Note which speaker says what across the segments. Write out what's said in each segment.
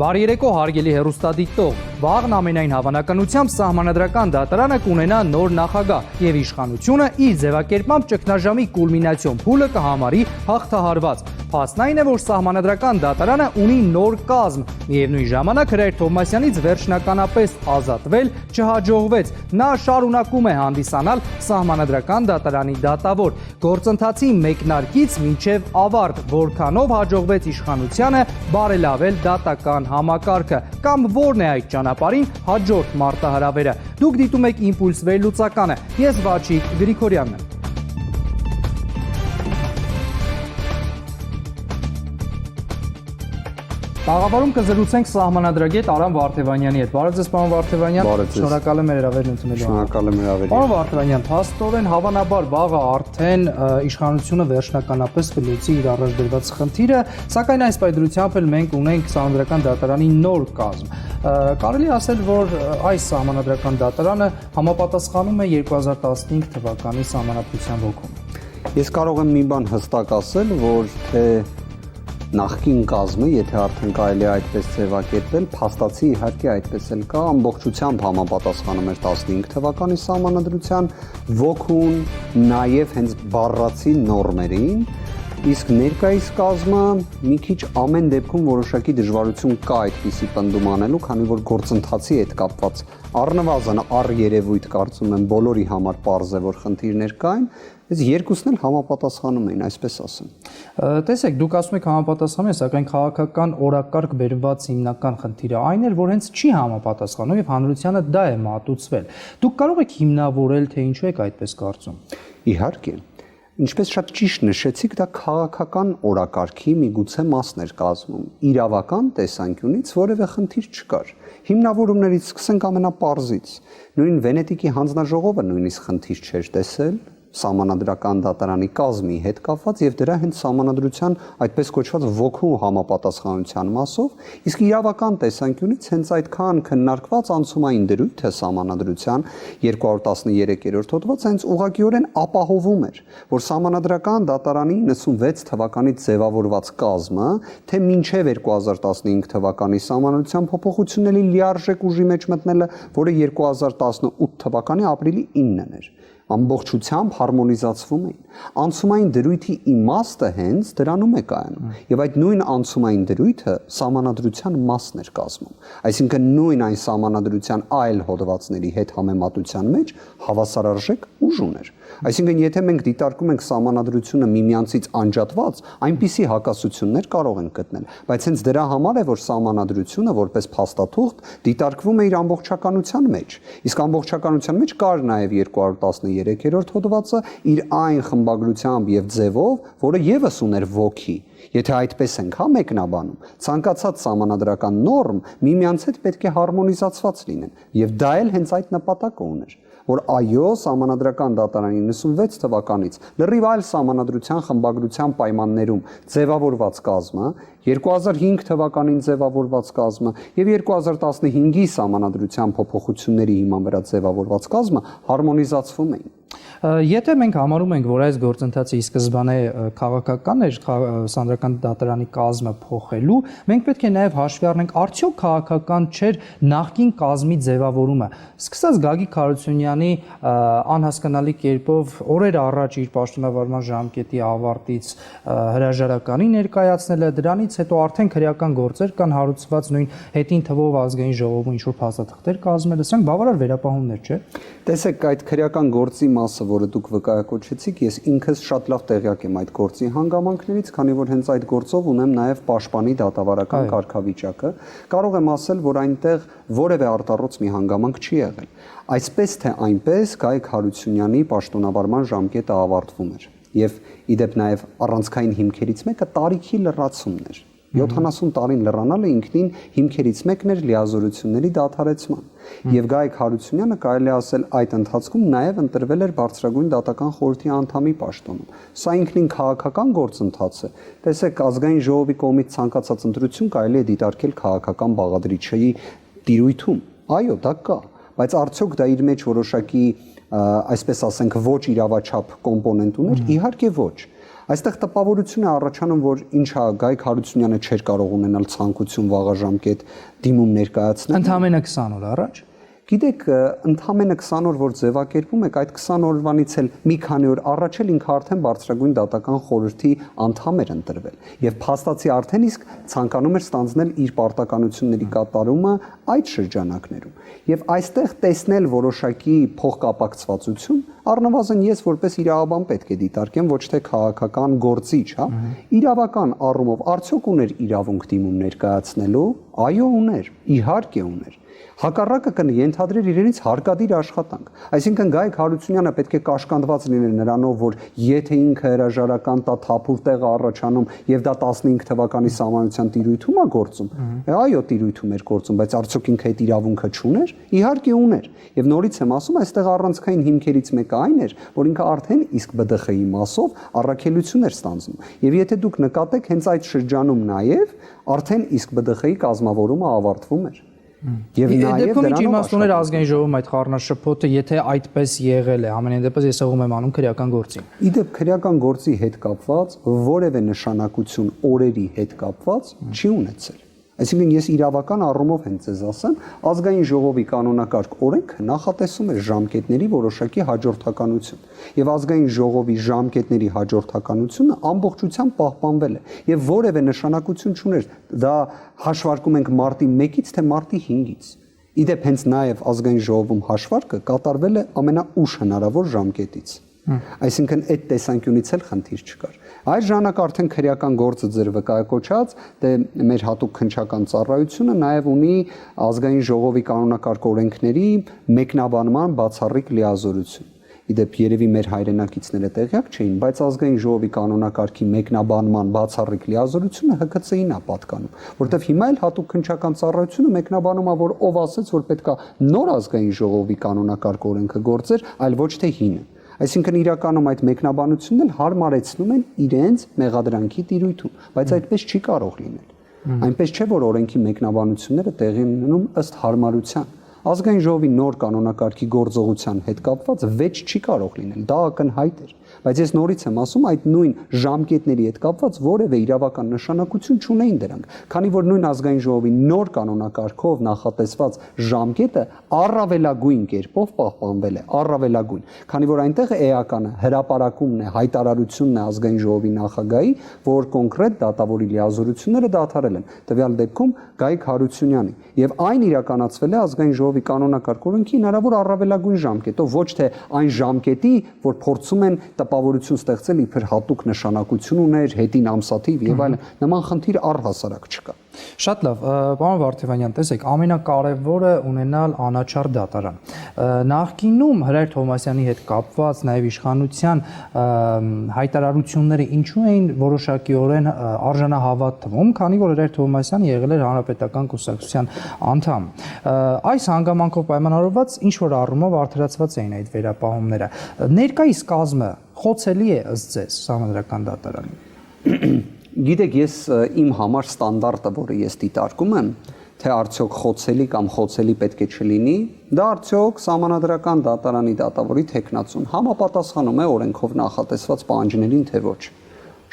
Speaker 1: Բարի երեկո հարգելի հեռուստադիտող, վաղն ամենայն հավանականությամբ սահմանադրական դատարանը կունենա նոր նախագահ եւ իշխանությունը իր ձևակերպմամբ ճգնաժամի կուլմինացիոն փուլը կհամարի հաղթահարված։ Փաստն այն է, որ սահմանադրական դատարանը ունի նոր կազմ, միևնույն ժամանակ Հրայր Թովմասյանից վերջնականապես ազատվել չհաջողվեց։ Նա շարունակում է հանդիսանալ սահմանադրական դատարանի դատավոր։ Գործընթացի մեկնարկից մինչև ավարտ, որքանով հաջողվեց իշխանությանը բարելավել դատական համակարգը, կամ որն է այդ ճանապարհին հաջորդ մարտահրավերը։ Դուք դիտում եք Իմպուլս վերլուծականը, ես Վաչիկ Գրիգորյանն եմ։ Աղավարում կզրուցենք սահմանադրագետ Արամ Վարդևանյանի հետ։ Բարև ձեզ, պարոն Վարդևանյան։
Speaker 2: Շնորհակալ
Speaker 1: եմ հրավերն ընդունելու
Speaker 2: համար։ Շնորհակալ եմ հրավերի։
Speaker 1: Պարոն Վարդևանյան, փաստորեն հավանաբար վաղը արդեն իշխանությունը վերջնականապես կլուծի իր առաջ դրված խնդիրը, սակայն այս պայմանությամբ էլ մենք ունենք սահմանադրական դատարանի նոր կազմ։ Կարելի ասել, որ այս սահմանադրական դատարանը համապատասխանում է 2015 թվականի սահմանադրության ոգուն։
Speaker 2: Ես կարող եմ մի բան հստակ ասել, որ թե նախկին կազմը, եթե արդեն կարելի է այդպես ձևակերպել, փաստացի իհարկե այդպես էլ կա, ամբողջությամբ համապատասխանում էր 15 թվականի սահմանադրության ոգուն, նաև հենց բառացի նորմերին, իսկ ներկայիս կազմը մի քիչ ամեն դեպքում որոշակի դժվարություն կա այդպիսի պնդում անելու, քանի որ գործընթացի հետ կապված առնվազն առերևույթ կարծում եմ բոլորի համար պարզ է, որ խնդիրներ կային, այս երկուսն էլ համապատասխանում էին, այսպես ասեմ։
Speaker 1: Տեսեք, դուք ասում եք համապատասխանում են, սակայն քաղաքական օրակարգ բերված հիմնական խնդիրը այն էր, որ հենց չի համապատասխանում եւ հանրությանը դա է մատուցվել։ Դուք կարող եք հիմնավորել, թե ինչու եք այդպես կարծում։
Speaker 2: Իհարկե, ինչպես շատ ճիշտ նշեցիք, դա քաղաքական օրակարգի միգուցե մասն էր կազմում։ Իրավական տեսանկյունից որևէ խնդիր չկար։ Հիմնավորումներից սկսենք ամենապարզից։ Նույն Վենետիկի հանձնաժողովը նույնիսկ խնդիր չէր տեսել սահմանադրական դատարանի կազմի հետ կապված եւ դրա հենց սահմանադրության այդպես կոչված ոգու համապատասխանության մասով, իսկ իրավական տեսանկյունից հենց այդքան քննարկված անցումային դրույթը սահմանադրության 213-րդ հոդվածը հենց ուղղակիորեն ապահովում էր, որ սահմանադրական դատարանի 96 թվականից ձևավորված կազմը, թե մինչև 2015 թվականի սահմանադրության փոփոխությունների լիարժեք ուժի մեջ մտնելը, որը 2018 թվականի ապրիլի 9-ն էր, ամբողջությամբ հարմոնիզացվում էին։ Անցումային դրույթի իմաստը հենց դրանում է կայանում։ Եվ այդ նույն անցումային դրույթը սահմանադրության մասն էր կազմում։ Այսինքն նույն այն սահմանադրության այլ հոդվածների հետ համեմատության մեջ հավասարարժեք ուժ ուներ։ Այսինքն եթե մենք դիտարկում ենք սահմանադրությունը միմյանցից անջատված, այնպիսի հակասություններ կարող ենք գտնել, բայց հենց դրա համար է, որ սահմանադրությունը որպես փաստաթուղթ դիտարկվում է իր ամբողջականության մեջ։ Իսկ ամբողջականության մեջ կար նաև 213-րդ հոդվածը իր այն խմբագրությամբ եւ ձևով, որը եւս ուներ ոգի։ Եթե այդպես ենք մեկնաբանում, ցանկացած սահմանադրական նորմ միմյանց հետ պետք է հարմոնիզացված լինեն, եւ դա էլ հենց այդ նպատակը ուներ, որ այո, սահմանադրական դատարանի 96 թվականից լրիվ այլ սահմանադրության խմբագրության պայմաններում ձևավորված կազմը, 2005 թվականին ձևավորված կազմը եւ 2015-ի սահմանադրության փոփոխությունների հիման վրա ձևավորված կազմը հարմոնիզացվում էին։
Speaker 1: Եթե մենք համարում ենք, որ այս գործընթացը ի սկզբանե քաղաքական էր, սահմանադրական դատարանի կազմը փոխելու, մենք պետք է նաև հաշվի առնենք, արդյոք քաղաքական չէր նախկին կազմի ձևավորումը։ Սկսած Գագիկ Հարությունյանի անհասկանալի կերպով օրեր առաջ իր պաշտոնավարման ժամկետի ավարտից հրաժարականի ներկայացնելը, դրանից հետո արդեն քրեական գործեր կան հարուցված նույն հետին թվով ազգային ժողովում ինչ-որ փաստաթղթեր կազմելը, սրանք բավարար վերապահումներ, չէ՞։
Speaker 2: Տեսեք, այդ քրեական գործի մասը, որը դուք վկայակոչեցիք, ես ինքս շատ լավ տեղյակ եմ այդ գործի հանգամանքներից, քանի որ հենց այդ գործով ունեմ նաև պաշտպանի դատավարական կարգավիճակը, կարող եմ ասել, որ այնտեղ որևէ արտառոց մի հանգամանք չի եղել։ Այսպես թե այնպես Գայք Հարությունյանի պաշտոնավարման ժամկետը ավարտվում էր եւ իդեպ նաև առանցքային հիմքերից մեկը տարիքի լրացումն էր։ 70 տարին լրանալը ինքնին հիմքերից մեկն էր լիազորությունների դադարեցման։ Եվ Գայք Հարությունյանը կարելի ասել այդ ընթացքում նաև ընտրվել էր բարձրագույն դատական խորհրդի անդամի պաշտոնում։ Սա ինքնին քաղաքական գործընթաց է։ Տեսեք, ազգային ժողովի կողմից ցանկացած ընտրություն կարելի է դիտարկել քաղաքական բաղադրիչի տիրույթում։ Այո, դա կա, բայց արդյոք դա իր մեջ որոշակի, այսպես ասենք, ոչ իրավաչափ կոմպոնենտ ուներ։ Իհարկե ոչ։ Այստեղ տպավորություն է առաջանում, որ ինչա Գայք Հարությունյանը չէր կարող ունենալ ցանկություն վաղաժամկետ դիմում ներկայացնել։
Speaker 1: Ընդամենը 20 օր առաջ։
Speaker 2: Գիտեք, ընդամենը 20 օր որ ձևակերպում եք, այդ 20 օրվանից էլ մի քանի օր առաջ էլ ինքը արդեն բարձրագույն դատական խորհրդի անդամ էր ընտրվել եւ փաստացի արդեն իսկ ցանկանում էր ստանձնել իր պարտականությունների կատարումը այդ շրջանակներում։ Եվ այստեղ տեսնել որոշակի փոխկապակցվածություն, առնվազն ես որպես իրավաբան պետք է դիտարկեմ, ոչ թե քաղաքական գործիչ, հա։ Իրավական առումով արդյոք ուներ իրավունք դիմում ներկայացնելու։ Այո, ուներ, իհարկե ուներ։ Հակառակը կընթադրեր իրենից հարկադիր աշխատանք։ Այսինքն Գայք Հարությունյանը պետք է կաշկանդված լիներ նրանով, որ եթե ինքը հրաժարական տա թափուր տեղ առաջանում եւ դա 15 թվականի սահմանության տիրույթում է գործում, այո, տիրույթում էր գործում, բայց արդյոք ինքը այդ իրավունքը չուներ։ Իհարկե ուներ։ Եվ նորից եմ ասում, այստեղ առանցքային հիմքերից մեկը այն էր, որ ինքը արդեն իսկ ԲԴԽ-ի մասով առաքելություն էր ստանձնում։ Եւ եթե դուք նկատեք, հենց այդ շրջանում նաեւ արդեն իսկ ԲԴԽ-ի կազմավորումը ավարտվում էր։ Եվ նաև
Speaker 1: դրանով իմաստուներ ազգային ժողովում այդ խառնաշփոթը, եթե այդպես եղել է, ամենայն դեպս ես ողում եմ անում քրեական գործին։
Speaker 2: Իդեպ քրեական գործի հետ կապված որևէ նշանակություն օրերի հետ կապված չի ունեցել։ Այսինքն ես իրավական առումով հենց ձեզ ասեմ, ազգային ժողովի կանոնակարգ օրենքը նախատեսում է ժամկետների որոշակի հաջորդականություն, եւ ազգային ժողովի ժամկետների հաջորդականությունը ամբողջությամբ պահպանվել է եւ որևէ նշանակություն չուներ, դա հաշվարկում ենք մարտի 1-ից թե մարտի 5-ից։ Իդեպ հենց նաեւ ազգային ժողովում հաշվարկը կատարվել է ամենաուշ հնարավոր ժամկետից։ Այսինքն այդ տեսանկյունից էլ խնդիր չկար։ Այս ժամանակ արդեն քրեական գործը ձեր վկայակոչած, դե մեր հատուկ քննչական ծառայությունը նաև ունի ազգային ժողովի կանոնակարգ օրենքների մեկնաբանման բացառիկ լիազորություն։ Իդեպ երևի մեր հայրենակիցները տեղյակ չէին, բայց ազգային ժողովի կանոնակարգի մեկնաբանման բացառիկ լիազորությունը ՀԿՑ-ին է պատկանում, որտեղ հիմա էլ հատուկ քննչական ծառայությունը մեկնաբանում է, որ ով ասեց, որ պետքա նոր ազգային ժողովի կանոնակարգ օրենքը գործեր, այլ ոչ թե հինը։ Այսինքն իրականում այդ մեկնաբանությունն էլ հարմարեցնում են իրենց մեղադրանքի տիրույթում, բայց այդպես չի կարող լինել։ Այնպես չէ, որ օրենքի մեկնաբանությունները տեղի են ունենում ըստ հարմարության։ Ազգային ժողովի նոր կանոնակարգի գործողության հետ կապված վեճ չի կարող լինել, դա ակնհայտ էր, բայց ես նորից եմ ասում, այդ նույն ժամկետների հետ կապված որևէ իրավական նշանակություն չունեին դրանք, քանի որ նույն ազգային ժողովի նոր կանոնակարգով նախատեսված ժամկետը առավելագույն կերպով պահպանվել է, առավելագույն, քանի որ այնտեղ էականը հրապարակումն է, հայտարարությունն է ազգային ժողովի նախագահի, որ կոնկրետ դատավորի լիազորությունները դադարել են, տվյալ դեպքում Գայք Հարությունյանի, եւ այն իրականացվել է ազգային ժողովի կանոնակարգ օրենքի հնարավոր առավելագույն ժամկետով, ոչ թե այն ժամկետի, որ փորձում են տպավորություն ստեղծել իբր հատուկ նշանակություն ուներ, հետին ամսաթիվ եւ այլն, նման խնդիր առհասարակ չկա։
Speaker 1: Շատ լավ, պարոն Վարդևանյան, տեսեք, ամենակարևորը ունենալ անաչառ դատարան։ Նախկինում Հրայր Թովմասյանի հետ կապված նաև իշխանության հայտարարությունները ինչու էին որոշակիորեն արժանահավատ թվում, քանի որ Հրայր Թովմասյանը եղել էր հանրապետական կուսակցության անդամ։ Այս հանգամանքով պայմանավորված ինչ որ առումով արդարացված էին այդ վերապահումները։ Ներկայիս կազմը խոցելի է ըստ ձեզ Սահմանադրական դատարանի։
Speaker 2: Գիտեք, ես իմ համար ստանդարտը, որը ես դիտարկում եմ, թե արդյոք խոցելի կամ խոցելի պետք է չլինի, դա արդյոք Սահմանադրական դատարանի դատավորի թեկնածուն համապատասխանում է օրենքով նախատեսված պահանջներին, թե ոչ։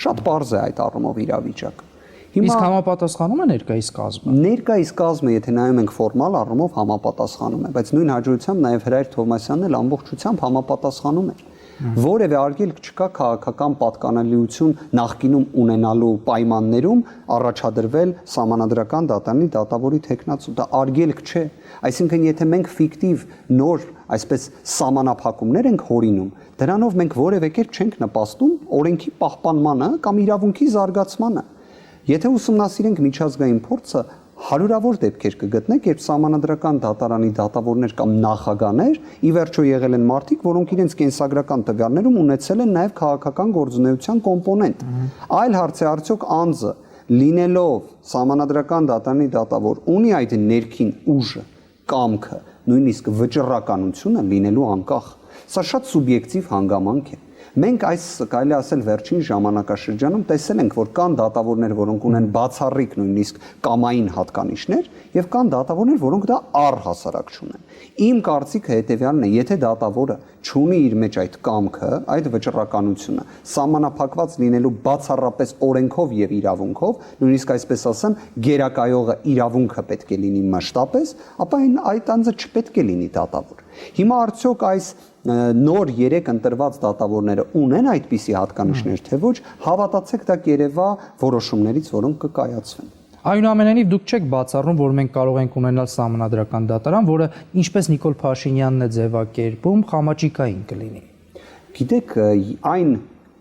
Speaker 2: Շատ պարզ է այդ առումով իրավիճակը։
Speaker 1: Իսկ համապատասխանում է ներկայիս կազմը։
Speaker 2: Ներկայիս կազմը, եթե նայում ենք ֆորմալ առումով համապատասխանում է, բայց նույն հաջողությամբ նաև Հրայր Թովմասյանն էլ ամբողջությամբ համապատասխանում էր։ Որևէ արգելք չկա քաղաքական պատկանելիություն նախկինում ունենալու պայմաններում առաջադրվել Սահմանադրական դատարանի դատավորի թեկնածու, դա արգելք չէ։ Այսինքն եթե մենք ֆիկտիվ նոր այսպես սահմանափակումներ ենք հորինում, դրանով մենք որևէ կերպ չենք նպաստում օրենքի պահպանմանը կամ իրավունքի զարգացմանը։ Եթե ուսումնասիրենք միջազգային փորձը, հարյուրավոր դեպքեր կգտնեք, երբ Սահմանադրական դատարանի դատավորներ կամ նախագահներ ի վերջո եղել են մարդիկ, որոնք իրենց կենսագրական տվյալներում ունեցել են նաև քաղաքական գործունեության կոմպոնենտ։ Այլ հարց է, արդյոք անձը լինելով Սահմանադրական դատարանի դատավոր ունի այդ ներքին ուժը, կամքը, նույնիսկ վճռականությունը լինելու անկախ։ Սա շատ սուբյեկտիվ հանգամանք է։ Մենք այս կարելի ասել վերջին ժամանակաշրջանում տեսել ենք, որ կան դատավորներ, որոնք ունեն բացառիկ նույնիսկ կամային հատկանիշներ, եւ կան դատավորներ, որոնք դա առհասարակ չունեն։ Իմ կարծիքը հետեւյալն է, եթե դատավորը չունի իր մեջ այդ կամքը, այդ վճռականությունը, սահմանափակված լինելու բացառապես օրենքով եւ իրավունքով, նույնիսկ այսպես ասեմ, գերակայողը իրավունքը պետք է լինի մշտապես, ապա այդ անձը չպետք է լինի դատավոր։ Հիմա արդյոք այս նոր 3 ընտրված դատավորները ունեն այդպիսի հատկանիշներ, թե ոչ, հավատացեք դա կերևա որոշումներից, որոնք կկայացվեն։
Speaker 1: Այնուամենայնիվ դուք չեք բացառում, որ մենք կարող ենք ունենալ սահմանադրական դատարան, որը ինչպես Նիկոլ Փաշինյանն է ձևակերպում, խամաճիկային կլինի։
Speaker 2: Գիտեք, այն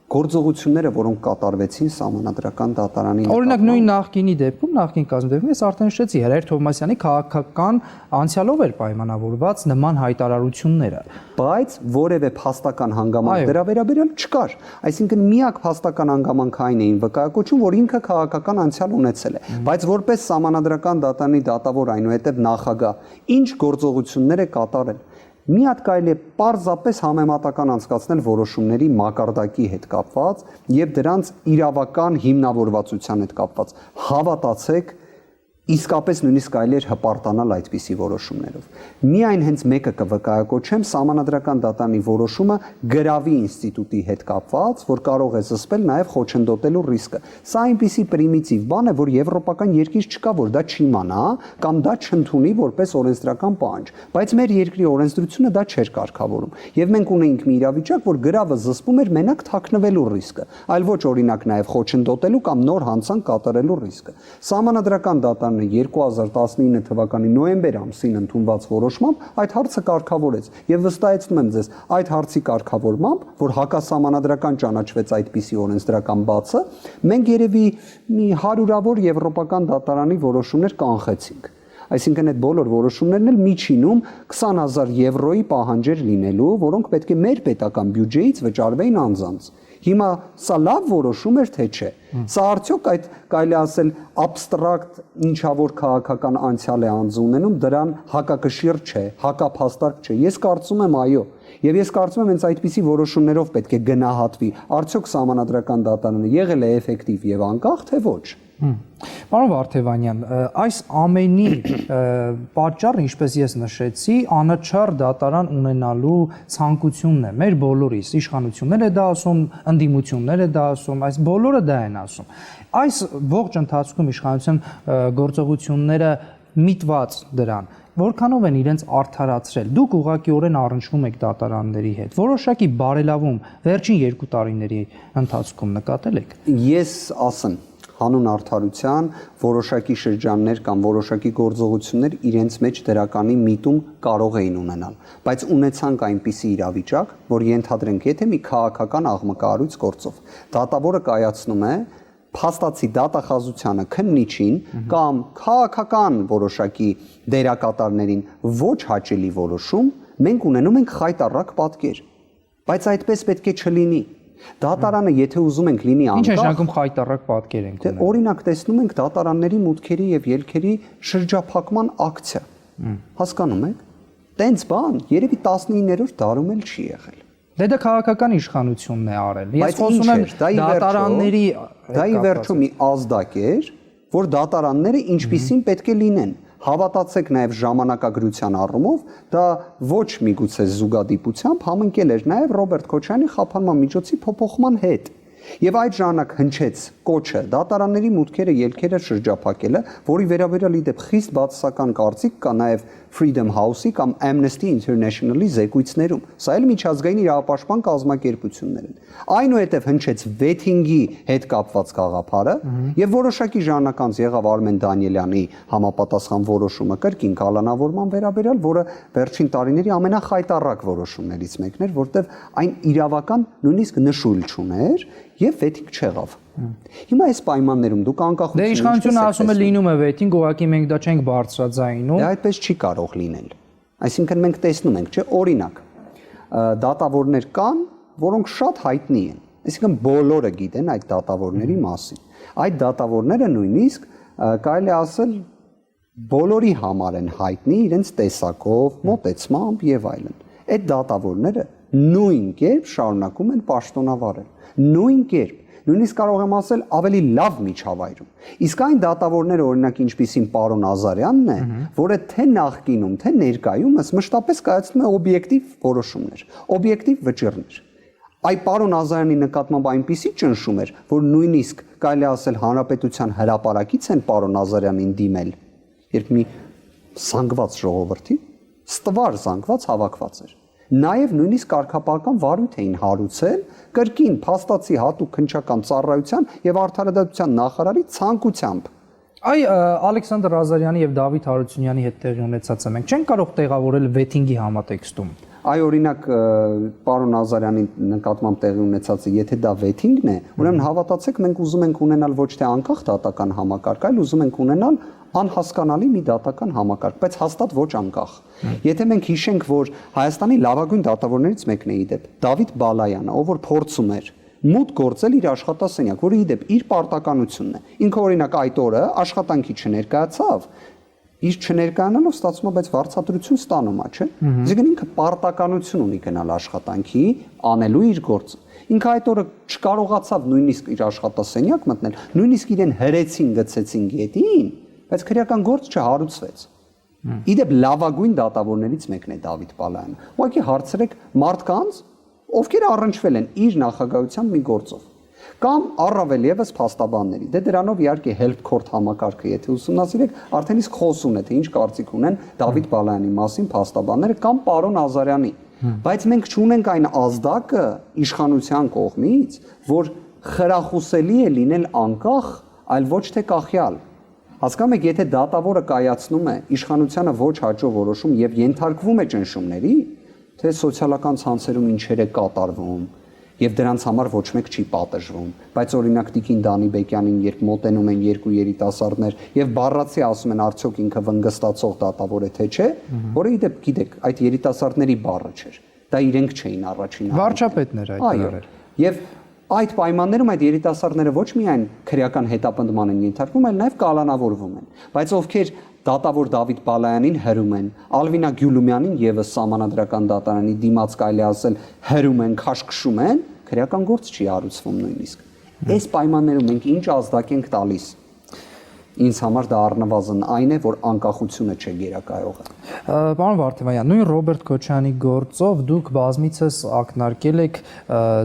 Speaker 2: գործողությունները, որոնք կատարվեցին սահմանադրական դատարանի
Speaker 1: Օրինակ նույն նախկինի դեպքում, նախկին կազմի դեպքում ես արդեն նշեցի, Հրայր Թովմասյանի քաղաքական անցյալով էր պայմանավորված նման հայտարարությունները,
Speaker 2: բայց որևէ փաստական հանգամանք դրա վերաբերյալ չկար։ Այսինքն միակ փաստական հանգամանքը այն էին վկայակոչում, որ ինքը քաղաքական անցյալ ունեցել է, բայց որպես սահմանադրական դատարանի դատավոր այնուհետև նախագահ, ինչ գործողություններ է կատարել։ Մի հատ կարելի է պարզապես համեմատական անցկացնել որոշումների մակարդակի հետ կապված եւ դրանց իրավական հիմնավորվածության հետ կապված։ Հավատացեք, իսկապես նույնիսկ կարելի էր հպարտանալ այդպիսի որոշումներով։ Միայն հենց մեկը կվկայակոչեմ սահմանադրական դատարանի որոշումը գրավի ինստիտուտի հետ կապված, որ կարող է զսպել նաև խոչընդոտելու ռիսկը։ Սա այնպիսի պրիմիտիվ բան է, որ եվրոպական երկիր չկա, որ դա չիմանա կամ դա չընդունի որպես օրենսդրական պահանջ, բայց մեր երկրի օրենսդրությունը դա չէր կարգավորում։ Եվ մենք ունեինք մի իրավիճակ, որ գրավը զսպում էր մենակ թաքնվելու ռիսկը, այլ ոչ օրինակ նաև խոչընդոտելու կամ նոր հանցանք կատարելու ռիսկը։ Սահմանադրական դատարանը 2019 թվականի նոյեմբեր ամսին ընդունված որոշմամբ այդ հարցը կարգավորեց եւ վստահեցնում եմ ձեզ այդ հարցի կարգավորմամբ, որ հակասահմանադրական ճանաչվեց այդպիսի օրենսդրական բացը, մենք երևի մի հարյուրավոր եվրոպական դատարանի որոշումներ կանխեցինք։ Այսինքն այդ բոլոր որոշումներն էլ միջինում 20,000 եվրոյի պահանջեր լինելու, որոնք պետք է մեր պետական բյուջեից վճարվեին անձանց։ Հիմա սա լավ որոշում էր, թե չէ։ Սա արդյոք այդ կարելի ասել абստրակտ ինչավոր քաղաքական անցյալ է անձ ունենում, դրան հակակշիռ չէ, հակափաստարկ չէ։ Ես կարծում եմ այո։ Եվ ես կարծում եմ հենց այդպիսի որոշումներով պետք է գնահատվի, արդյոք սահմանադրական դատարանը եղել է էֆեկտիվ եւ անկախ, թե ոչ։
Speaker 1: Պարոն Վարդևանյան, այս ամենի պատճառը, ինչպես ես նշեցի, անաչառ դատարան ունենալու ցանկությունն է մեր բոլորիս, իշխանությունները դա ասում, ընդդիմությունները դա ասում, այս բոլորը դա են ասում։ Այս ողջ ընթացքում իշխանության գործողությունները միտված դրան, որքանով են իրենց արդարացրել։ Դուք ուղղակիորեն առնչվում եք դատարանների հետ։ Որոշակի բարելավում վերջին 2 տարիների ընթացքում նկատել եք։
Speaker 2: Ես ասեմ հանուն արդարության որոշակի շրջաններ կամ որոշակի գործողություններ իրենց մեջ դրականի միտում կարող էին ունենալ, բայց ունեցանք այնպիսի իրավիճակ, որ ենթադրենք, եթե մի քաղաքական աղմկահարույց գործով դատավորը կայացնում է փաստացի դատախազությանը քննիչին կամ քաղաքական որոշակի դերակատարներին ոչ հաճելի որոշում, մենք ունենում ենք խայտառակ պատկեր, բայց այդպես պետք է չլինի։ Դատարանը, եթե ուզում ենք լինի անկախ,
Speaker 1: ինչ է շարքում խայտառակ պատկեր ենք ունենում։
Speaker 2: Օրինակ տեսնում ենք դատարանների մուտքերի եւ ելքերի շրջափակման ակցիա։ Հասկանում եք։ Տենց բան երևի 19-րդ դարում էլ չի եղել։
Speaker 1: Դե դա քաղաքական իշխանությունն է արել։ Ես խոսում եմ դատարանների,
Speaker 2: դա ի վերջո մի ազդակ էր, որ դատարանները ինչպիսին պետք է լինեն։ Հավատացեք նաև ժամանակագրության առումով, դա ոչ միգուցե զուգադիպությամբ համընկել էր նաև Ռոբերտ Քոչարյանի խափանման միջոցի փոփոխման հետ։ Եվ այդ ժամանակ հնչեց կոչը դատարանների մուտքերը ելքերը շրջափակելը, որի վերաբերյալ իդեպ խիստ բացասական կարծիք կա նաև Freedom House-ի կամ Amnesty International-ի զեկույցներում։ Սա էլ միջազգային իրավապաշտպան կազմակերպություններ են։ Այնուհետև հնչեց վեթինգի հետ կապված գաղափարը եւ որոշակի ժամանակ անց եղավ Արմեն Դանիելյանի համապատասխան որոշումը կրկին կալանավորման վերաբերյալ, որը վերջին տարիների ամենախայտառակ որոշումներից մեկն էր, որտեղ այն իրավական նույնիսկ նշույլ չուներ եւ վեթինգ չեղավ։ Հիմա այս պայմաններում դուք անկախություն
Speaker 1: Դե իշխանությունը ասում է լինում է վեթինգ, ուղղակի մենք դա չենք բարձրաձայնում։
Speaker 2: Դե այդպես չի կարող լինել։ Այսինքն մենք տեսնում ենք, չէ, օրինակ, դատավորներ կան, որոնք շատ հայտնի են։ Այսինքն բոլորը գիտեն այդ դատավորների մասին։ Այդ դատավորները նույնիսկ կարելի ասել բոլորի համար են հայտնի իրենց տեսակով, մոտեցմամբ եւ այլն։ Այդ դատավորները նույն կերպ շարունակում են պաշտոնավարել։ Նույն կերպ, նույնիսկ կարող եմ ասել ավելի լավ միջավայրում։ Իսկ այն դատավորները, օրինակ ինչպիսին պարոն Ազարյանն է, որը թե նախկինում, թե ներկայումս մշտապես կայացնում է օբյեկտիվ որոշումներ, օբյեկտիվ վճիռներ։ Այ պարոն Ազարյանի նկատմամբ այնպիսի ճնշում էր, որ նույնիսկ կարելի ասել հանրապետության հրապարակից են պարոն Ազարյանին դիմել, երբ մի զանգված ժողովրդի, ստվար զանգված հավաքված էր։ Նաև նույնիսկ կարգապահական վարույթ էին հարուցել կրկին փաստացի հատուկ քննչական ծառայության եւ արդարադատության նախարարի ցանկությամբ։
Speaker 1: Այ Ալեքսանդր Ազարյանի եւ Դավիթ Հարությունյանի հետ տեղի ունեցածը մենք չենք կարող տեղավորել վեթինգի համատեքստում։
Speaker 2: Այ օրինակ պարոն Ազարյանի նկատմամբ տեղի ունեցածը, եթե դա վեթինգն է, ուրեմն հավատացեք, մենք ուզում ենք ունենալ ոչ թե անկախ դատական համակարգ, այլ ուզում ենք ունենալ անհասկանալի մի դատական համակարգ, բայց հաստատ ոչ անկախ։ Եթե մենք հիշենք, որ Հայաստանի լավագույն դատավորներից մեկն է իդեպ Դավիթ Բալայանը, ով որ փորձում էր մուտք գործել իր աշխատասենյակ, որը իդեպ իր պարտականությունն է։ Ինքը օրինակ այդ օրը աշխատանքի չներկայացավ, իր չներկայանալով ստացվում է, բայց վարձատրություն ստանում է, չէ՞։ Այսինքն ինքը պարտականություն ունի գնալ աշխատանքի, անելու իր գործը։ Ինքը այդ օրը չկարողացավ նույնիսկ իր աշխատասենյակ մտնել, նույնիսկ իրեն հրեցին գցեցին գետին, բայց քրեական գործ չհարուցվեց։ Իդեպ լավագույն դատավորներից մեկն է Դավիթ Բալայանը։ Ուղղակի հարցրեք մարդկանց, ովքեր առնչվել են իր նախագահությամբ մի գործով, կամ առավել եւս փաստաբանների։ Դե դրանով իհարկե help court համակարգը, եթե ուսումնասիրեք, արդեն իսկ խոսուն է, թե ինչ կարծիք ունեն Դավիթ Բալայանի մասին փաստաբանները կամ պարոն Ազարյանի։ Բայց մենք չունենք այն ազդակը իշխանության կողմից, որ խրախուսելի է լինել անկախ, այլ ոչ թե կախյալ։ Հասկանում եք, եթե դատավորը կայացնում է իշխանությանը ոչ հաճո որոշում եւ ենթարկվում է ճնշումների, թե սոցիալական ցանցերում ինչեր է կատարվում եւ դրանց համար ոչ մեկ չի պատժվում, բայց օրինակ Տիկին Դանիբեկյանին երբ մոտենում են երկու երիտասարդներ եւ բառացի ասում են արդյոք ինքը վնգստացող դատավոր է թե չէ, որը իդեպ գիտեք, այդ երիտասարդների բառը չէր, դա իրենք չէին առաջին
Speaker 1: վարչապետներ այդ բառերը։
Speaker 2: Եվ այդ պայմաններում այդ երիտասարդները ոչ միայն քրեական հետապնդման են ենթարկվում, այլ նաև կալանավորվում են։ Բայց ովքեր դատավոր Դավիթ Բալայանին հրում են, Ալվինա Գյուլումյանին եւս սահմանադրական դատարանի դիմաց կարելի ասել հրում են, քաշքշում են, քրեական գործ չի հարուցվում նույնիսկ։ Այս պայմաններում մենք ինչ ազդակ ենք տալիս։ Ինձ համար դա առնվազն այն է, որ անկախությունը չէ գերակայողը։
Speaker 1: Պարոն Վարդևանյան, նույն Ռոբերտ Քոչարյանի գործով դուք բազմիցս ակնարկել եք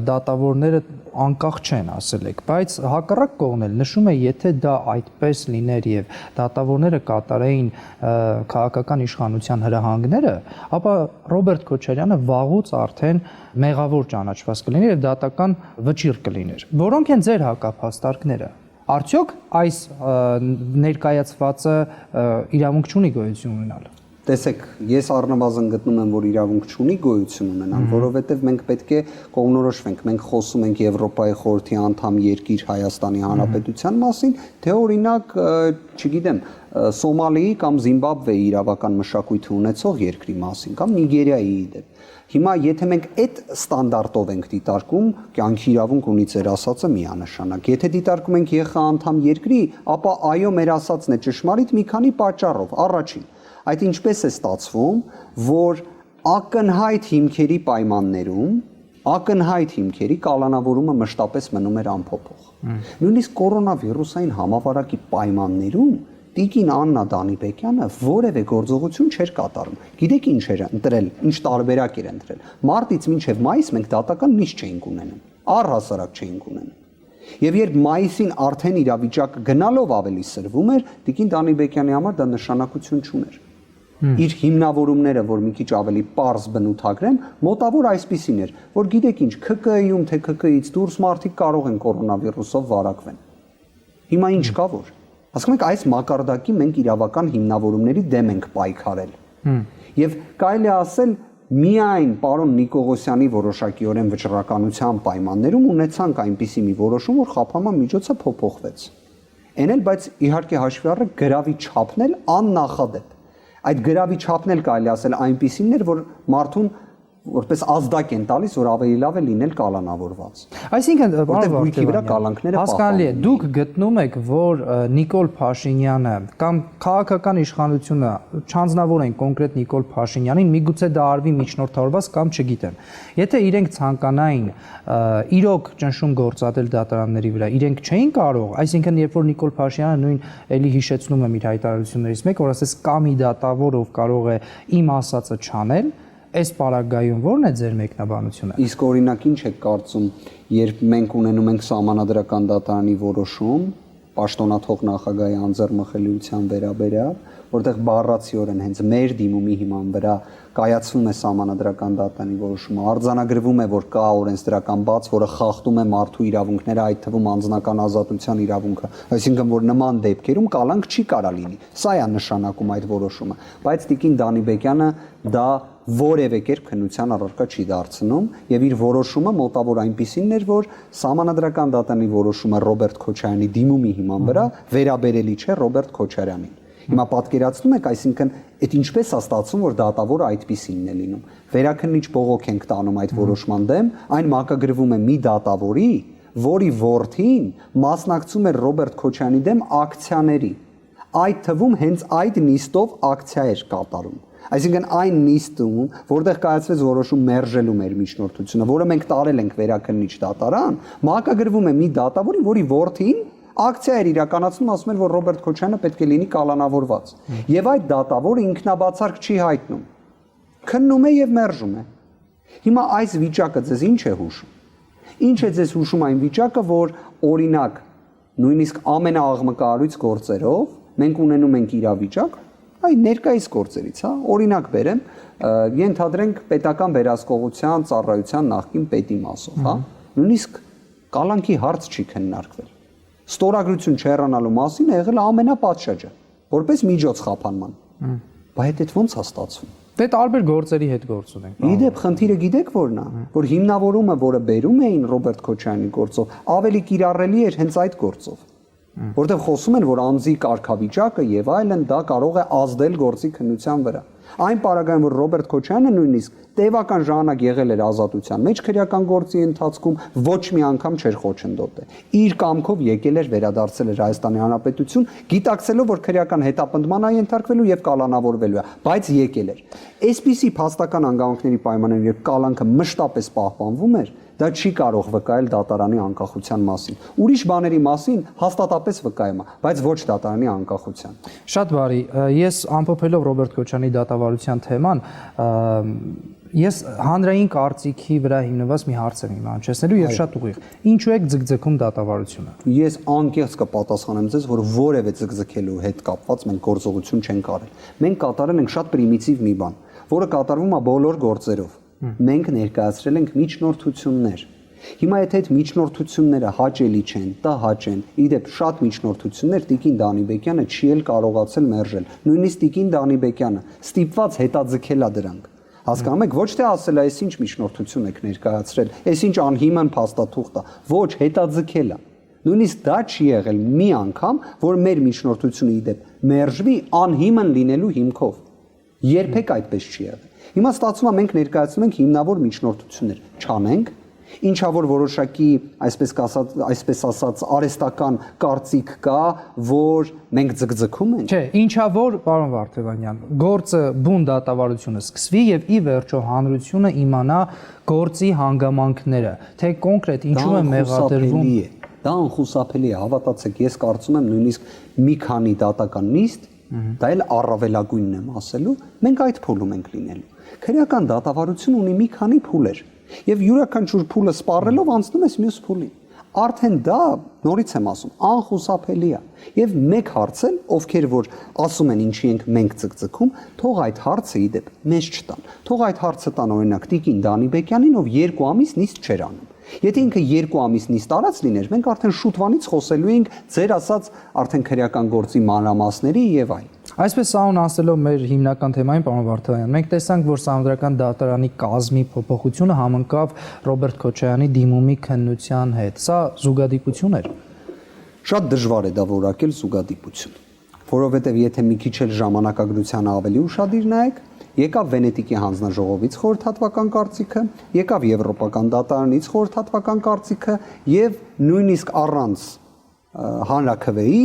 Speaker 1: դատավորները անկախ չեն, ասել եք, բայց հակառակ կողմն էլ նշում է, եթե դա այդպես լիներ եւ դատավորները կատարեին քաղաքական իշխանության հրահանգները, ապա Ռոբերտ Քոչարյանը վաղուց արդեն մեղավոր ճանաչված կլիներ եւ դատական վճիռ կլիներ։ Որոնք են ձեր հակափաստարկները։ Արդյոք այս ներկայացվածը իրավունք չունի գոյություն ունենալ։
Speaker 2: Տեսեք, ես առնվազն գտնում եմ, որ իրավունք չունի գոյություն ունենալ, որովհետև մենք պետք է կողմնորոշվենք, մենք խոսում ենք Եվրոպայի խորհրդի անդամ երկիր Հայաստանի Հանրապետության մասին, թե օրինակ, չգիտեմ, Սոմալիի կամ Զիմբաբվեի իրավական մշակույթ ունեցող երկրի մասին, կամ Նիգերիայի դեպ։ Հիմա եթե մենք այդ ստանդարտով ենք դիտարկում, կյանքի իրավունք ունի ձեր ասածը միանշանակ։ Եթե դիտարկում ենք ԵԽ անդամ երկրի, ապա այո, մեր ասածն է ճշմարիտ մի քանի պատճառով։ Առաջին, այդ ինչպես է ստացվում, որ ակնհայտ հիմքերի պայմաններում, ակնհայտ հիմքերի կալանավորումը մշտապես մնում էր անփոփոխ։ Նույնիսկ կորոնավիրուսային համավարակի պայմաններում Տիկին Աննա Դանիբեկյանը որևէ գործողություն չէր կատարում։ Գիտեք ինչ էր ընտրել, ինչ տարբերակ էր ընտրել։ Մարտից մինչև մայիս մենք դատական նիստ չէինք ունենում, առհասարակ չէինք ունենում։ Եվ երբ մայիսին արդեն իրավիճակը գնալով ավելի սրվում էր, Տիկին Դանիբեկյանի համար դա նշանակություն չուներ։ Իր հիմնավորումները, որ մի քիչ ավելի պարզ բնութագրեմ, մոտավոր այսպիսին էր, որ գիտեք ինչ, ՔԿԻ-ում թե ՔԿԻ-ից դուրս մարդիկ կարող են կորոնավիրուսով վարակվեն։ Հիմա ինչ կա որ։ Ասում եք այս մակարդակի մենք իրավական հիմնավորումների դեմ ենք պայքարել։ Եվ կարելի է ասել միայն պարոն Նիկողոսյանի որոշակիորեն վճռականության պայմաններում ունեցանք այնպիսի մի որոշում, որ խափանման միջոցը փոփոխվեց։ Էն էլ բայց իհարկե հաշվի առնեք գրավի չափն էլ աննախադեպ։ Այդ գրավի չափն էլ կարելի ասել այնպիսին էր, որ մարդուն որպես ազդակ են տալիս, որ ավելի լավ է լինել կալանավորված։
Speaker 1: Այսինքն,
Speaker 2: Որտեղ գույքի վրա կալանքները
Speaker 1: հասկանալի է, դուք գտնում եք, որ Նիկոլ Փաշինյանը կամ քաղաքական իշխանությունը չանձնավորեն կոնկրետ Նիկոլ Փաշինյանին, միգուցե դա արվի միջնորդավորված կամ չգիտեմ։ Եթե իրենք ցանկանային իրոք ճնշում գործադրել դատարանների վրա, իրենք չէին կարող, այսինքն երբ որ Նիկոլ Փաշինյանը նույն էլի հիշեցնում եմ իր հայտարարություններից մեկ, որ ասես կա մի դատավոր, ով կարող է իմ ասածը չանել, այս պարագայում ո՞րն է ձեր մեկնաբանությունը։
Speaker 2: Իսկ օրինակ ինչ եք կարծում, երբ մենք ունենում ենք Սահմանադրական դատարանի որոշում, պաշտոնաթող նախագահի անձեռնմխելիության վերաբերյալ, որտեղ բառացիորեն հենց մեր դիմումի հիման վրա կայացվում է Սահմանադրական դատարանի որոշումը, արձանագրվում է, որ կա օրենսդրական բաց, որը խախտում է մարդու իրավունքները, այդ թվում անձնական ազատության իրավունքը, այսինքն որ նման դեպքերում կալանք չի կարա լինի։ Սա է նշանակում այդ որոշումը, բայց Տիկին Դանիբեկյանը դա որևէ կերպ քննության առարկա չի դարձնում եւ իր որոշումը մոտավոր այնպիսին էր, որ Սահմանադրական դատարանի որոշումը Ռոբերտ Քոչարյանի դիմումի հիման վրա վերաբերելի չէ Ռոբերտ Քոչարյանին։ Հիմա պատկերացնում եք, այսինքն այդ ինչպես է ստացվում, որ դատավորը այդպիսինն է լինում։ Վերաքննիչ բողոք ենք տանում այդ որոշման դեմ, այն մակագրվում է մի դատավորի, որի որդին մասնակցում էր Ռոբերտ Քոչարյանի դեմ ակցիաների։ Այդ թվում հենց այդ նիստով ակցիա էր կատարում։ Այսինքն այն նիստում, որտեղ կայացվեց որոշում մերժելու մեր միջնորդությունը, որը մենք տարել ենք վերաքննիչ դատարան, մակագրվում է մի դատավորի, որի որդին ակցիա էր իրականացնում, ասում էր, որ Ռոբերտ Քոչարյանը պետք է լինի կալանավորված։ Եվ այդ դատավորը ինքնաբացարկ չի հայտնում։ Քննում է եւ մերժում է։ Հիմա այս վիճակը ձեզ ինչ է հուշում։ Ինչ է ձեզ հուշում այն վիճակը, որ օրինակ նույնիսկ ամենաաղմկահարույց գործերով մենք ունենում ենք իրավիճակ, այ ներկայիս գործերից, հա, օրինակ բերեմ, ենթադրենք պետական վերահսկողության ծառայության նախկին պետի մասով, հա, նույնիսկ կալանքի հարց չի քննարկվել։ Ստորագրություն չհեռանալու մասին է եղել ամենապատշաճը, որպես միջոց խափանման։ Բայց այդ ո՞նց է ստացվում։
Speaker 1: Դե տարբեր գործերի հետ գործ ունենք։
Speaker 2: Իդեպ խնդիրը գիտեք որն է, որ հիմնավորումը, որը բերում էին Ռոբերտ Քոչարյանի գործով, ավելի կիրառելի էր հենց այդ գործով։ Որտեղ խոսում են, որ անձի կարգավիճակը եւ այլն դա կարող է ազդել գործի քննության վրա։ Այն պարագայում, որ Ռոբերտ Քոչարյանը նույնիսկ տևական ժամանակ եղել էր ազատության մեջ քրեական գործի ընթացքում, ոչ մի անգամ չէր խոչընդոտել։ Իր կամքով եկել էր վերադարձել էր Հայաստանի Հանրապետություն, գիտակցելով, որ քրեական հետապնդման է ենթարկվելու եւ կալանավորվելու է, բայց եկել էր։ Այսպիսի փաստական անգամների պայմաններում, երբ կալանքը մշտապես պահպանվում էր, դա չի կարող վկայել դատարանի անկախության մասին։ Ուրիշ բաների մասին հաստատապես վկայում է, բայց ոչ դատարանի անկախության։
Speaker 1: Շատ բարի, ես ամփոփելով Ռոբերտ Քոչարյանի դատավարության թեման, ես հանրային կարծիքի վրա հիմնված մի հարց եմ իմանչեցնելու եւ շատ ուղիղ։ Ինչու եք ձգձգում դատավարությունը։
Speaker 2: Ես անկեղծ կպատասխանեմ ձեզ, որ որևէ ձգձգելու հետ կապված մենք գործողություն չենք արել։ Մենք կատարել ենք շատ պրիմիտիվ մի բան, որը կատարվում է բոլոր գործերով։ Մենք ներկայացրել ենք միջնորդություններ։ Հիմա եթե այդ միջնորդությունները հաճելի չեն, դա հաճեն։ Իդեպ շատ միջնորդություններ Տիկին Դանիբեկյանը չի էլ կարողացել մերժել։ Նույնիսկ Տիկին Դանիբեկյանը ստիպված հետաձգել է դրանք։ Հասկանում եք, ոչ թե ասել է, այս ինչ միջնորդություն եք ներկայացրել, այս ինչ անհիմն փաստաթուղթ է, ոչ, հետաձգել է։ Նույնիսկ դա չի եղել մի անգամ, որ մեր միջնորդությունը իդեպ մերժվի անհիմն լինելու հիմքով։ Երբեք այդպես չի եղել։ Հիմա ստացվում է մենք ներկայացնում ենք հիմնավոր միջնորդություններ, չանենք, ինչա որ որոշակի, այսպես ասած, արհեստական կարծիք կա, որ մենք ձգձգում ենք։
Speaker 1: Չէ, ինչա որ, պարոն Վարդևանյան, գործը բուն դատավարությունը սկսվի եւ ի վերջո հանրությունը իմանա գործի հանգամանքները, թե կոնկրետ ինչու է մեղադրվում։
Speaker 2: Դա անխուսափելի է, հավատացեք, ես կարծում եմ նույնիսկ մի քանի դատական նիստ, դա էլ առավելագույնն եմ ասելու, մենք այդ փուլում ենք լինելու։ Քրեական դատավարություն ունի մի քանի փուլեր, եւ յուրաքանչյուր փուլը սպառելով անցնում ես մյուս փուլին։ Արդեն դա, նորից եմ ասում, անխուսափելի է։ Եվ մեկ հարց էլ, ովքեր որ ասում են ինչի ենք մենք ձգձգում, թող այդ հարցը իդեպ մեզ չտան։ Թող այդ հարցը տան օրինակ Տիկին Դանիբեկյանին, ով 2 ամիս նիստ չէր անում։ Եթե ինքը 2 ամիս նիստ արած լիներ, մենք արդեն շուտվանից խոսելու ենք ձեր ասած արդեն քրեական գործի մանրամասների եւ այլն։
Speaker 1: Այսպես սահուն ասելով մեր հիմնական թեմային, պարոն Վարդևանյան, մենք տեսանք, որ Սահմանադրական դատարանի կազմի փոփոխությունը համընկավ Ռոբերտ Քոչարյանի դիմումի քննության հետ։ Սա զուգադիպություն էր։
Speaker 2: Շատ դժվար է դա որակել զուգադիպություն, որովհետև եթե մի քիչ էլ ժամանակագրությանը ավելի ուշադիր նայեք, Եկավ Վենետիկի հանձնաժողովից խորհրդատվական կարծիքը, եկավ Եվրոպական դատարանից խորհրդատվական կարծիքը եւ նույնիսկ առանց հանրաքվեի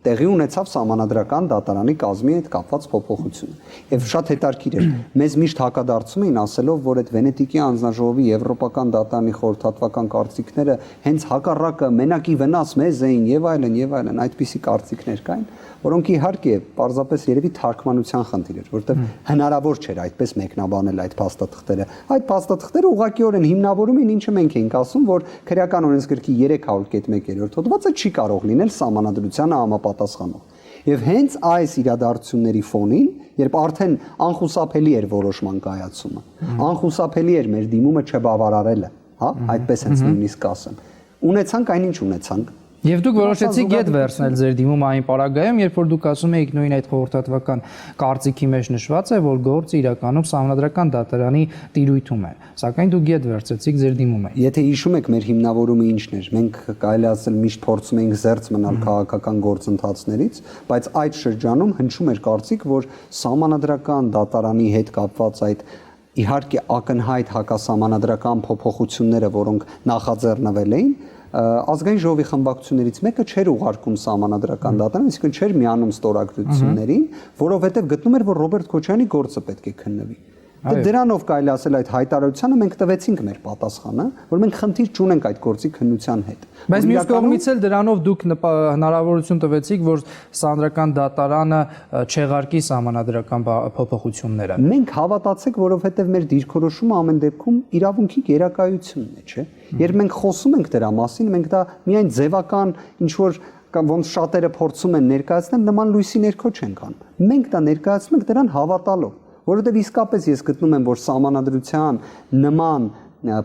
Speaker 2: տեղի ունեցավ Սահմանադրական դատարանի կազմի հետ կապված փոփոխություն։ Եվ շատ հետաքրքիր էր, մեզ միշտ հակադարձում էին ասելով, որ այդ Վենետիկի հանձնաժողովի Եվրոպական դատարանի խորհրդատվական կարծիքները հենց հակառակը մենակի վնաս մեզ էին եւ այլն, այդպիսի կարծիքներ կային, որոնք իհարկե պարզապես երևի թարգմանության խնդիր էր, որովհետեւ հնարավոր չէր այդպես մեկնաբանել այդ փաստաթղթերը։ Այդ փաստաթղթերը ուղղակիորեն հիմնավորում են ինչը մենք էինք ասում, որ քրեական օրենսգրքի 300.1 հոդվածը չի կարող լինել սահմանադրությանը համապատասխանող։ Եվ հենց այս իրադարձությունների ֆոնին, երբ արդեն անխուսափելի էր որոշման կայացումը, անխուսափելի էր մեր դիմումը չբավարարելը, հա, այդպես հենց նույնիսկ ասեմ։ Ունեցանք այնինչ ունեցանք։
Speaker 1: Եվ դուք որոշեցիք ետ վերցնել ձեր դիմումը այն պարագայում, երբ որ դուք ասում եք նույն այդ խորհրդատվական կարծիքի մեջ նշված է, որ գործը իրականում Սահմանադրական դատարանի տիրույթում է, սակայն դուք ետ վերցրեցիք ձեր դիմումը։
Speaker 2: Եթե հիշում եք, մեր հիմնավորումը ինչն էր, մենք կարելի ասել միշտ փորձում էինք զերծ մնալ քաղաքական գործընթացներից, բայց այդ շրջանում հնչում էր կարծիք, որ Սահմանադրական դատարանի հետ կապված այդ իհարկե ակնհայտ հակասահմանադրական փոփոխությունները, որոնք նախաձեռնվել էին, ազգային ժողովի խմբակցություններից մեկը չէր ուղարկում Սահմանադրական դատարան, այսինքն չէր միանում ստորագրություններին, որովհետև գտնում էր, որ Ռոբերտ Քոչարյանի գործը պետք է քննվի։ Դրանով կարելի ասել այդ հայտարարությանը մենք տվեցինք մեր պատասխանը, որ մենք խնդիր չունենք այդ գործի քննության հետ։
Speaker 1: Բայց մյուս կողմից էլ դրանով դուք հնարավորություն տվեցիք, որ Սահմանադրական դատարանը չեղարկի սահմանադրական փոփոխությունները։
Speaker 2: Մենք հավատացեք, որովհետև մեր դիրքորոշումը ամեն դեպքում իրավունքի գերակայությունն է, չէ՞։ Երբ մենք խոսում ենք դրա մասին, մենք դա միայն ձևական ինչ որ կամ ոնց շատերը փորձում են ներկայացնել, նման լույսի ներքո չենք անում։ Մենք դա ներկայացնում ենք դրան հավատալով, որովհետև իսկապես ես գտնում եմ, որ սահմանադրության նման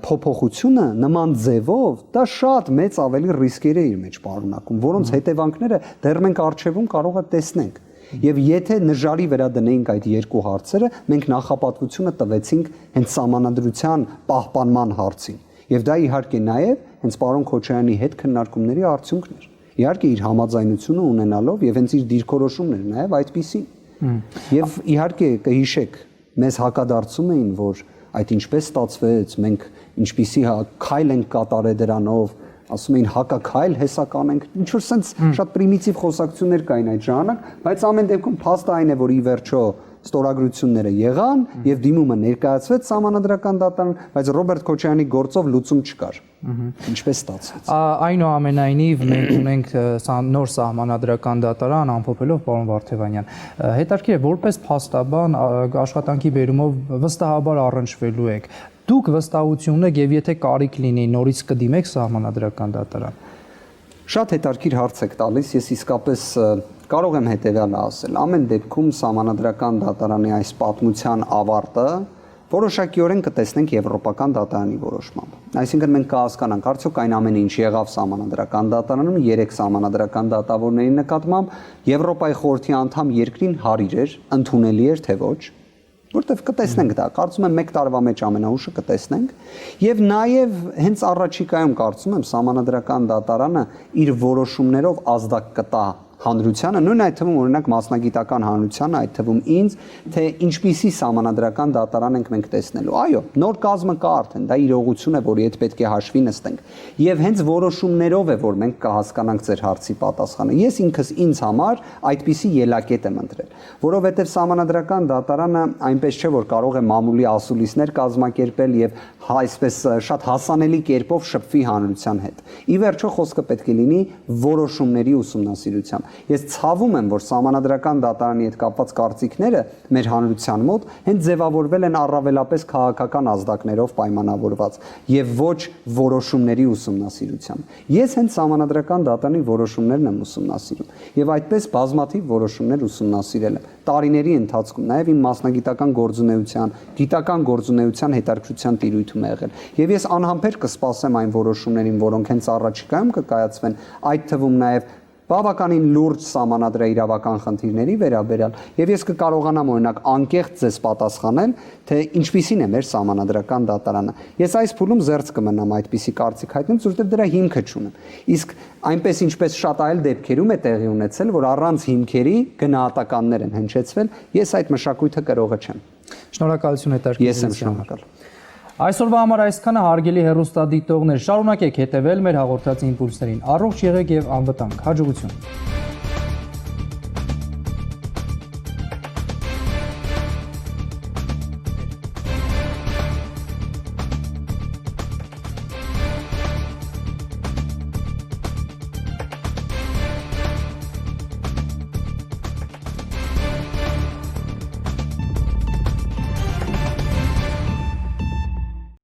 Speaker 2: փոփոխությունը նման ձևով դա շատ մեծ ավելի ռիսկեր է իր մեջ պարունակում, որոնց հետևանքները դեռ մենք առջևում կարող է տեսնենք։ Եվ եթե նժարի վրա դնեինք այդ երկու հարցերը, մենք նախապատվությունը տվեցինք հենց սահմանադրության պահպանման հարցին։ Եվ դա իհարկե նաև հենց պարոն Քոչարյանի հետ քննարկումների արդյունքն էր։ Իհարկե իր համաձայնությունը ունենալով եւ հենց իր դիրքորոշումն էր նաև այդպիսին։ Եվ իհարկե կհիշեք, մեզ հակադարձում էին, որ այդ ինչպես ստացվեց, մենք ինչպիսի քայլ ենք կատարել դրանով, ասում էին հակաքայլ հեսական ենք, ինչ որ sense շատ պրիմիտիվ խոսակցություններ կային այդ ժամանակ, բայց ամեն դեպքում փաստը այն է, որ ի վերջո ստորագրությունները եղան եւ դիմումը ներկայացվեց Սահմանադրական դատարան, բայց Ռոբերտ Քոչարյանի գործով լուծում չկար։ Ինչպես ստացվեց։
Speaker 1: Այնուամենայնիվ մենք ունենք նոր Սահմանադրական դատարան ամփոփելով պարոն Վարդևանյան։ Հետաքրքիր է, որպես փաստաբան աշխատանքի բերումով վստահաբար առնչվելու եք։ Դուք վստահություն եք եւ եթե կարիք լինի նորից կդիմեք Սահմանադրական դատարան։
Speaker 2: Շատ հետաքրքիր հարց եք տալիս, ես իսկապես կարող եմ հետեւյալը ասել։ Ամեն դեպքում Սահմանադրական դատարանի այս պատմության ավարտը որոշակիորեն կտեսնենք Եվրոպական դատարանի որոշմամբ։ Այսինքն մենք կհասկանանք, արդյոք այն ամենը, ինչ եղավ Սահմանադրական դատարանում 3 սահմանադրական դատավորների նկատմամբ Եվրոպայի խորհրդի անդամ երկրին հարիր էր, ընդունելի էր թե ոչ, որտեվ կտեսնենք դա, կարծում եմ 1 տարվա մեջ ամենաուշը կտեսնենք, եւ նաեւ հենց առաջիկայում կարծում եմ Սահմանադրական դատարանը իր որոշումներով ազդակ կտա հանրությանը, նույն այդ թվում օրինակ մասնագիտական հանրությանը, այդ թվում ինձ, թե ինչպիսի Սահմանադրական դատարան ենք մենք տեսնելու։ Այո, նոր կազմը կա արդեն, դա իրողություն է, որի հետ պետք է հաշվի նստենք։ Եվ հենց որոշումներով է, որ մենք կհասկանանք ձեր հարցի պատասխանը։ Ես ինքս ինձ համար այդպիսի ելակետ եմ ընտրել, որովհետև Սահմանադրական դատարանը այնպես չէ, որ կարող է մամուլի ասուլիսներ կազմակերպել եւ այսպես շատ հասանելի կերպով շփվի հանրության հետ։ Ի վերջո խոսքը պետք է լինի որոշումների ուսումնասիրությամբ։ Ես ցավում եմ, որ Սահմանադրական դատարանի հետ կապված կարծիքները մեր հանրության մոտ հենց ձևավորվել են առավելապես քաղաքական ազդակներով պայմանավորված եւ ոչ որոշումների ուսումնասիրությամբ։ Ես հենց Սահմանադրական դատարանի որոշումներն եմ ուսումնասիրում եւ այդպես բազմաթիվ որոշումներ ուսումնասիրել եմ տարիների ընթացքում, նաեւ իմ մասնագիտական գործունեության, գիտական գործունեության հետաքրքրության տիրույթում է եղել։ Եվ ես անհամբեր կսպասեմ այն որոշումներին, որոնք հենց առաջիկայում կկայացվեն, այդ թվում նաեւ բավականին լուրջ սահմանադրը իրավական խնդիրների վերաբերյալ եւ ես կկարողանամ օրինակ անկեղծ ձեզ պատասխանել թե ինչպիսին է մեր սահմանադրական դատարանը ես այս փուլում զերծ կմնամ այդպիսի կարծիք հայտնել որովհետեւ դրա հիմքը չունեմ իսկ այնպես ինչպես շատ այլ դեպքերում է տեղի ունեցել որ առանց հիմքերի գնահատականներ են հնչեցվել ես այդ մշակույթը կրողը չեմ
Speaker 1: Շնորհակալություն հետաքրքիր
Speaker 2: ես եմ շնորհակալ
Speaker 1: Այսօրվա համար այսքանը հարգելի հեռուստադիտողներ շարունակեք հետևել մեր հաղորդած իմպուլսներին առողջ եղեք եւ անվտանգ հաջողություն